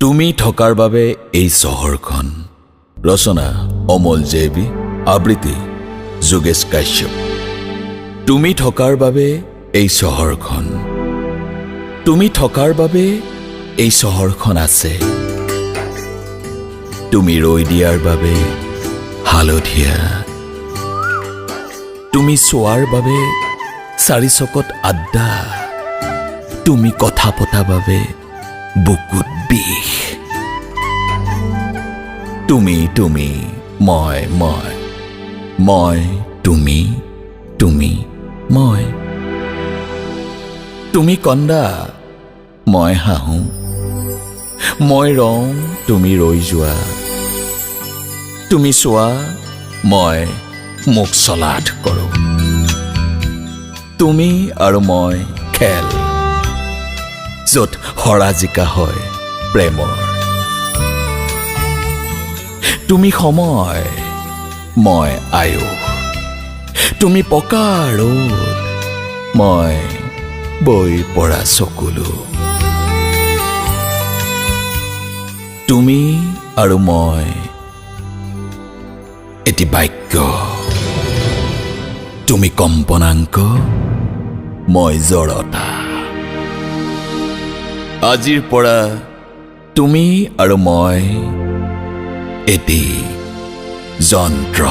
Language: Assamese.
তুমি থকাৰ বাবে এই চহৰখন। ৰচনা অমল জেবি, আবৃত্তি যোগেশ কাশ্যপ। তুমি থকাৰ বাবে এই চহৰখন, তুমি থকাৰ বাবে এই চহৰখন আছে। তুমি ৰৈ দিয়াৰ বাবে হালধীয়া, তুমি চোৱাৰ বাবে চাৰিচকত আড্ডা, তুমি কথা পতা বাবে বুকুত বিষ। তুমি তুমি, মই মই, মই তুমি, তুমি মই। তুমি কন্দা, মই হাঁহো, মই ৰওঁ, তুমি ৰৈ যোৱা। তুমি চোৱা, মই মোক চলাথ কৰোঁ। তুমি আৰু মই খেল, য'ত হৰা জিকা হয় প্ৰেমৰ। তুমি সময়, মই আয়ুস। তুমি পকা ৰ'দ, মই বৈ পৰা চকুলো। তুমি আৰু মই এটি বাক্য, তুমি কম্পনাংক, মই জড়তা। আজিৰ পৰা তুমি আৰু মই এটি যন্ত্ৰ।